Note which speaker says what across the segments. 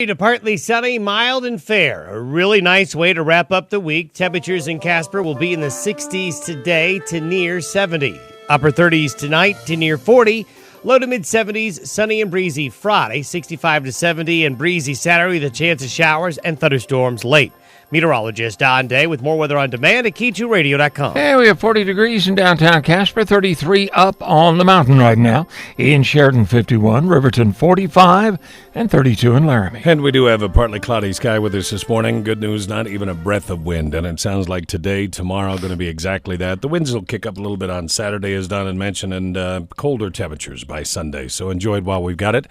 Speaker 1: To partly sunny, mild, and fair. A really nice way to wrap up the week. Temperatures in Casper will be in the 60s today to near 70. Upper 30s tonight to near 40. Low to mid 70s, sunny and breezy Friday, 65 to 70, and breezy Saturday with a chance of showers and thunderstorms late. Meteorologist Don Day with more weather on demand at Key2Radio.com.
Speaker 2: Hey, we have 40 degrees in downtown Casper, 33 up on the mountain right now. In Sheridan, 51, Riverton, 45, and 32 in Laramie.
Speaker 3: And we do have a partly cloudy sky with us this morning. Good news, not even a breath of wind. And it sounds like today, tomorrow, going to be exactly that. The winds will kick up a little bit on Saturday, as Don had mentioned, and colder temperatures by Sunday. So enjoy it while we've got it.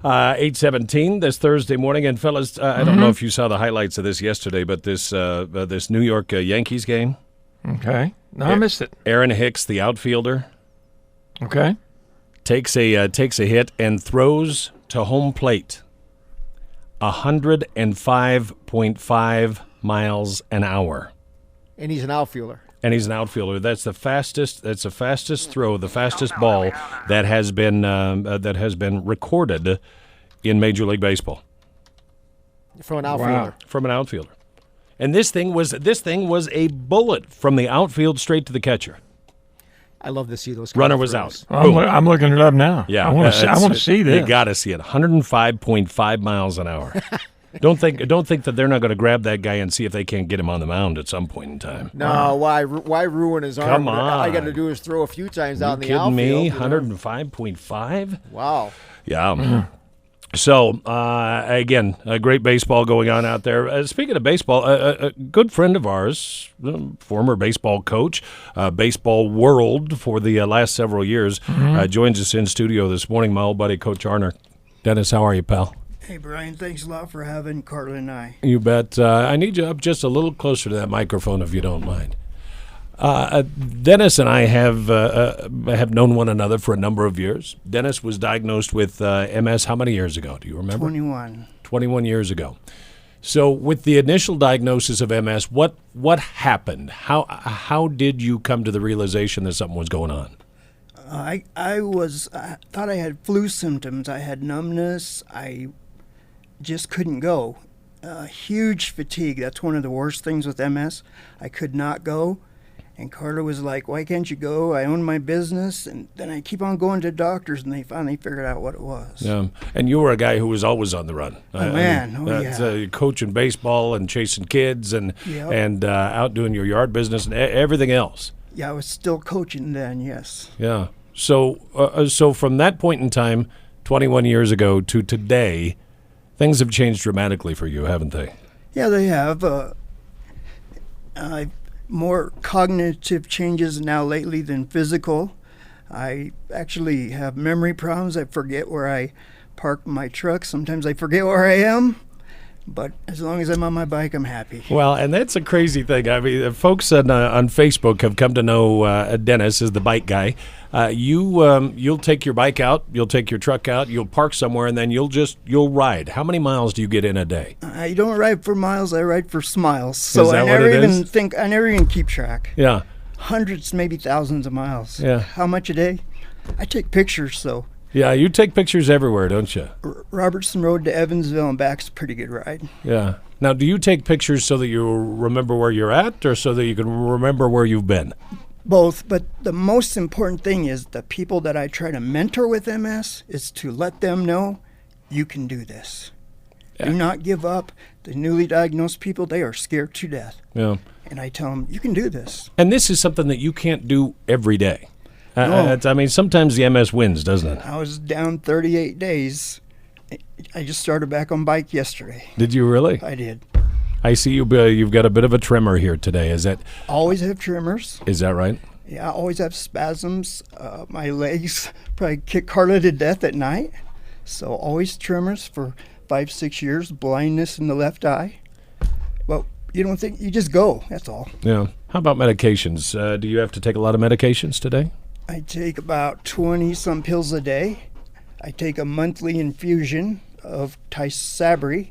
Speaker 3: 8:17 this Thursday morning. And fellas, I don't know if you saw the highlights of this yesterday, but this New York Yankees game.
Speaker 2: Okay. No, I missed it.
Speaker 3: Aaron Hicks, the outfielder,
Speaker 2: Okay.
Speaker 3: takes a hit and throws to home plate 105.5 miles an hour.
Speaker 4: And he's an outfielder.
Speaker 3: That's the fastest throw, the fastest ball that has been recorded in Major League Baseball.
Speaker 4: From an outfielder.
Speaker 2: Wow.
Speaker 3: From an outfielder. And this thing was a bullet from the outfield straight to the catcher.
Speaker 4: I love to see those.
Speaker 3: Runner was out.
Speaker 2: I'm looking it up now.
Speaker 3: Yeah,
Speaker 2: I want to see this.
Speaker 3: You got to see it. 105.5 miles an hour. Don't think that they're not going to grab that guy and see if they can't get him on the mound at some point in time.
Speaker 4: No, why ruin his arm?
Speaker 3: Come on.
Speaker 4: All I got to do is throw a few times out in the
Speaker 3: kidding me?
Speaker 4: outfield.
Speaker 3: 105.5?
Speaker 4: Wow.
Speaker 3: Yeah. So, again, a great baseball going on out there. Speaking of baseball, a good friend of ours, former baseball coach, baseball world for the last several years, joins us in studio this morning, my old buddy, Coach Arner. Dennis, how are you, pal?
Speaker 5: Hey, Brian, thanks a lot for having Carla and I.
Speaker 3: You bet. I need you up just a little closer to that microphone if you don't mind. Dennis and I have known one another for a number of years. Dennis was diagnosed with MS how many years ago? Do you remember?
Speaker 5: 21.
Speaker 3: 21 years ago. So with the initial diagnosis of MS, what happened? How did you come to the realization that something was going on?
Speaker 5: I thought I had flu symptoms. I had numbness. I just couldn't go. Huge fatigue. That's one of the worst things with MS. I could not go. And Carla was like, why can't you go? I own my business. And then I keep on going to doctors, and they finally figured out what it was.
Speaker 3: Yeah. And you were a guy who was always on the run.
Speaker 5: Oh, man. Yeah.
Speaker 3: Coaching baseball and chasing kids and out doing your yard business and everything else.
Speaker 5: Yeah, I was still coaching then, yes.
Speaker 3: Yeah. So from that point in time, 21 years ago to today, things have changed dramatically for you, haven't they?
Speaker 5: Yeah, they have. More cognitive changes now lately than physical. I actually have memory problems. I forget where I park my truck. Sometimes I forget where I am. But as long as I'm on my bike, I'm happy.
Speaker 3: Well, and that's a crazy thing. I mean, folks on Facebook have come to know Dennis as the bike guy. You'll take your bike out, you'll take your truck out, you'll park somewhere, and then you'll ride. How many miles do you get in a day?
Speaker 5: I don't ride for miles. I ride for smiles. So
Speaker 3: I
Speaker 5: never even keep track.
Speaker 3: Yeah,
Speaker 5: hundreds, maybe thousands of miles.
Speaker 3: Yeah.
Speaker 5: How much a day? I take pictures, so.
Speaker 3: Yeah, you take pictures everywhere, don't you?
Speaker 5: Robertson Road to Evansville and back's a pretty good ride.
Speaker 3: Yeah. Now, do you take pictures so that you remember where you're at or so that you can remember where you've been?
Speaker 5: Both, but the most important thing is the people that I try to mentor with MS is to let them know you can do this. Yeah. Do not give up. The newly diagnosed people, they are scared to death.
Speaker 3: Yeah.
Speaker 5: And I tell them, you can do this.
Speaker 3: And this is something that you can't do every day.
Speaker 5: No.
Speaker 3: I mean, sometimes the MS wins, doesn't it?
Speaker 5: I was down 38 days. I just started back on bike yesterday.
Speaker 3: Did you really?
Speaker 5: I did.
Speaker 3: I see you've got a bit of a tremor here today. Is that?
Speaker 5: Always have tremors.
Speaker 3: Is that right?
Speaker 5: Yeah, I always have spasms. My legs probably kick Carla to death at night. So always tremors for 5-6 years, blindness in the left eye. Well, you don't think, you just go, that's all.
Speaker 3: Yeah. How about medications? Do you have to take a lot of medications today?
Speaker 5: I take about 20-some pills a day. I take a monthly infusion of Tysabri,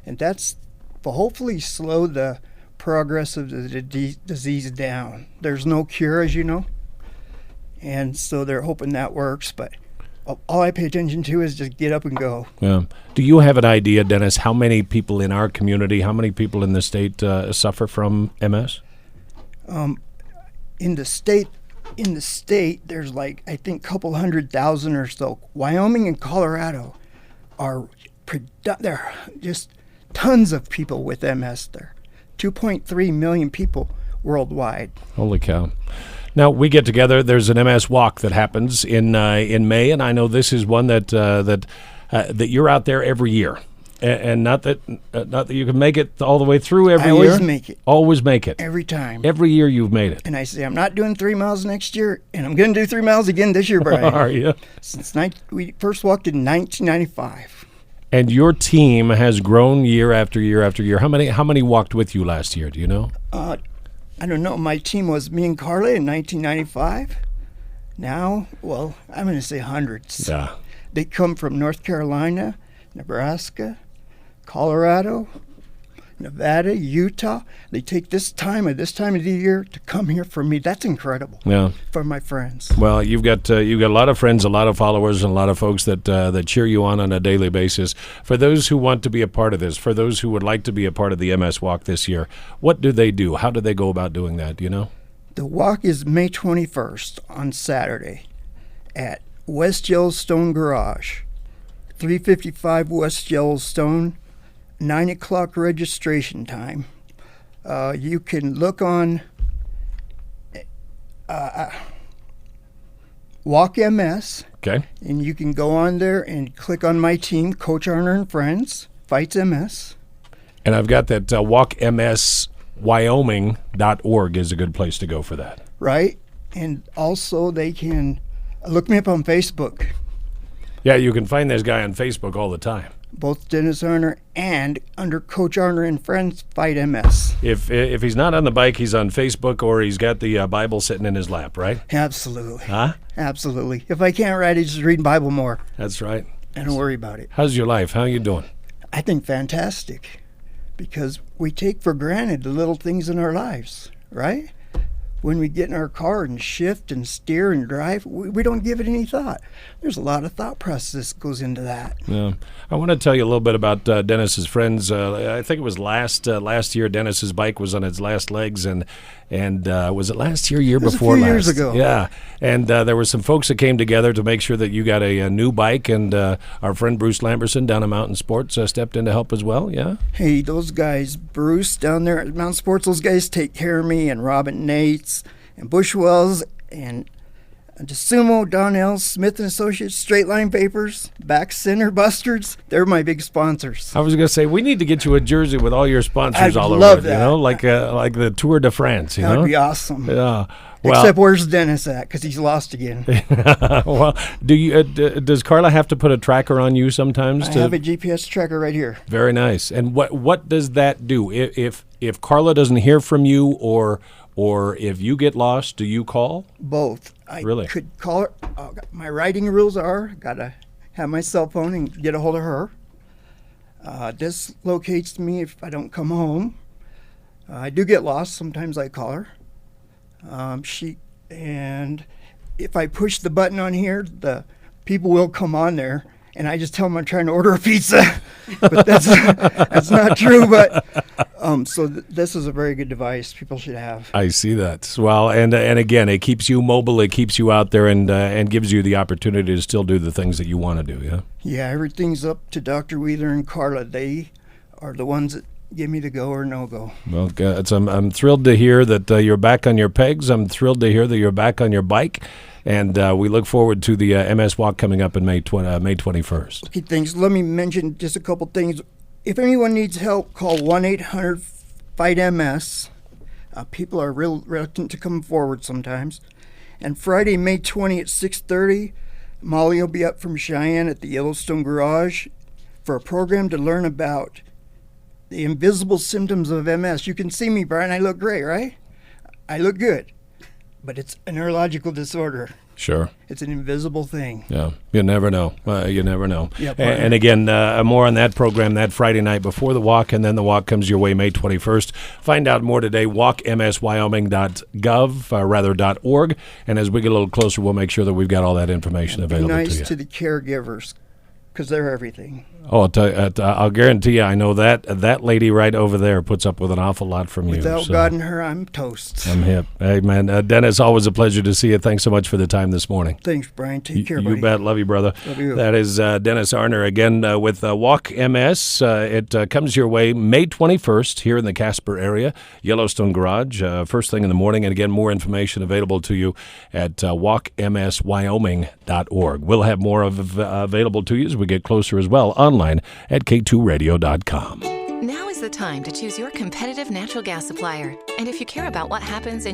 Speaker 5: and that's to hopefully slow the progress of the disease down. There's no cure, as you know, and so they're hoping that works, but All I pay attention to is just get up and go.
Speaker 3: Yeah. Do you have an idea, Dennis, how many people in our community, how many people in the state suffer from MS?
Speaker 5: In the state, there's like I think a couple 100,000 or so. Wyoming and Colorado are they're just tons of people with MS. There, 2.3 million people worldwide.
Speaker 3: Holy cow. Now, we get together. There's an MS walk that happens in May, and I know this is one that you're out there every year. And not that you can make it all the way through every year.
Speaker 5: I always make it.
Speaker 3: Always make it.
Speaker 5: Every time.
Speaker 3: Every year you've made it.
Speaker 5: And I say, I'm not doing 3 miles next year, and I'm going to do 3 miles again this year, Brian.
Speaker 3: Are you?
Speaker 5: Since we first walked in 1995.
Speaker 3: And your team has grown year after year after year. How many walked with you last year? Do you know?
Speaker 5: I don't know. My team was me and Carly in 1995. Now, well, I'm going to say hundreds.
Speaker 3: Yeah.
Speaker 5: They come from North Carolina, Nebraska, Colorado, Nevada, Utah. They take this time of the year to come here for me. That's incredible.
Speaker 3: Yeah.
Speaker 5: For my friends.
Speaker 3: Well, you've got a lot of friends, a lot of followers, and a lot of folks that cheer you on a daily basis. For those who want to be a part of this, for those who would like to be a part of the MS Walk this year, what do they do? How do they go about doing that? Do you know?
Speaker 5: The walk is May 21st on Saturday at West Yellowstone Garage, 355 West Yellowstone. 9 o'clock registration time. You can look on Walk MS.
Speaker 3: Okay.
Speaker 5: And you can go on there and click on my team, Coach Arner and Friends, Fights MS.
Speaker 3: And I've got that walkmswyoming.org is a good place to go for that.
Speaker 5: Right. And also they can look me up on Facebook.
Speaker 3: Yeah, you can find this guy on Facebook all the time.
Speaker 5: Both Dennis Arner and under Coach Arner and Friends Fight MS.
Speaker 3: If he's not on the bike, he's on Facebook, or he's got the Bible sitting in his lap, right?
Speaker 5: Absolutely.
Speaker 3: Huh?
Speaker 5: Absolutely. If I can't write, I just read Bible more.
Speaker 3: That's right.
Speaker 5: I don't worry about it.
Speaker 3: How's your life? How you doing?
Speaker 5: I think fantastic, because we take for granted the little things in our lives, right? When we get in our car and shift and steer and drive, we don't give it any thought. There's a lot of thought process goes into that.
Speaker 3: Yeah. I want to tell you a little bit about Dennis's friends. I think it was last year. Dennis's bike was on its last legs, and was it last year? Year before last?
Speaker 5: A few years ago.
Speaker 3: Yeah. And there were some folks that came together to make sure that you got a new bike, and our friend Bruce Lamberson down at Mountain Sports stepped in to help as well. Yeah.
Speaker 5: Hey, those guys, Bruce down there at Mountain Sports, those guys take care of me, and Robin Nates and Bushwells and DeSumo, Donnell, Smith & Associates, Straight Line Papers, Back Center Bustards. They're my big sponsors.
Speaker 3: I was going to say, we need to get you a jersey with all your sponsors
Speaker 5: I'd
Speaker 3: all
Speaker 5: love
Speaker 3: over it,
Speaker 5: that.
Speaker 3: you know, like the Tour de France, you
Speaker 5: That
Speaker 3: know?
Speaker 5: would be awesome.
Speaker 3: Yeah. Well,
Speaker 5: Except where's Dennis at? Because he's lost again.
Speaker 3: well, does Carla have to put a tracker on you sometimes?
Speaker 5: I have a GPS tracker right here.
Speaker 3: Very nice. And what does that do? If Carla doesn't hear from you, or if you get lost, do you call?
Speaker 5: Both. I
Speaker 3: Really?
Speaker 5: could call her. My writing rules are gotta have my cell phone and get a hold of her. This locates me if I don't come home. I do get lost. Sometimes I call her. And if I push the button on here, the people will come on there, and I just tell them I'm trying to order a pizza. But that's not true. But this is a very good device people should have.
Speaker 3: I see that. Well, and again, it keeps you mobile. It keeps you out there, and gives you the opportunity to still do the things that you want to do. Yeah.
Speaker 5: Yeah, everything's up to Dr. Wheeler and Carla. They are the ones that give me the go or no go.
Speaker 3: Well, I'm thrilled to hear that you're back on your pegs. I'm thrilled to hear that you're back on your bike. And we look forward to the MS Walk coming up in May 21st.
Speaker 5: Okay, thanks. Let me mention just a couple things. If anyone needs help, call 1-800-FIGHT-MS. People are real reluctant to come forward sometimes. And Friday, May 20 at 6:30, Molly will be up from Cheyenne at the Yellowstone Garage for a program to learn about the invisible symptoms of MS. You can see me, Brian. I look great, right? I look good. but it's a neurological disorder.
Speaker 3: Sure.
Speaker 5: It's an invisible thing.
Speaker 3: Yeah, you never know. You never know.
Speaker 5: Yep.
Speaker 3: And again, more on that program that Friday night before the walk, and then the walk comes your way May 21st. Find out more today, walkmswyoming.gov, .org. And as we get a little closer, we'll make sure that we've got all that information available
Speaker 5: Be
Speaker 3: to
Speaker 5: nice
Speaker 3: you.
Speaker 5: to the caregivers, because they're everything.
Speaker 3: Oh, I'll guarantee you, I know that lady right over there puts up with an awful lot from you.
Speaker 5: Without
Speaker 3: so.
Speaker 5: God and her, I'm toast.
Speaker 3: I'm hip. Hey, man. Dennis, always a pleasure to see you. Thanks so much for the time this morning.
Speaker 5: Thanks, Brian. Take care,
Speaker 3: You
Speaker 5: buddy.
Speaker 3: bet. Love you, brother.
Speaker 5: Love you.
Speaker 3: That is Dennis Arner again with Walk MS. It comes your way May 21st here in the Casper area, Yellowstone Garage, first thing in the morning. And again, more information available to you at walkmswyoming.org. We'll have more available to you as we get closer as well online at k2radio.com.
Speaker 6: Now is the time to choose your competitive natural gas supplier. And if you care about what happens in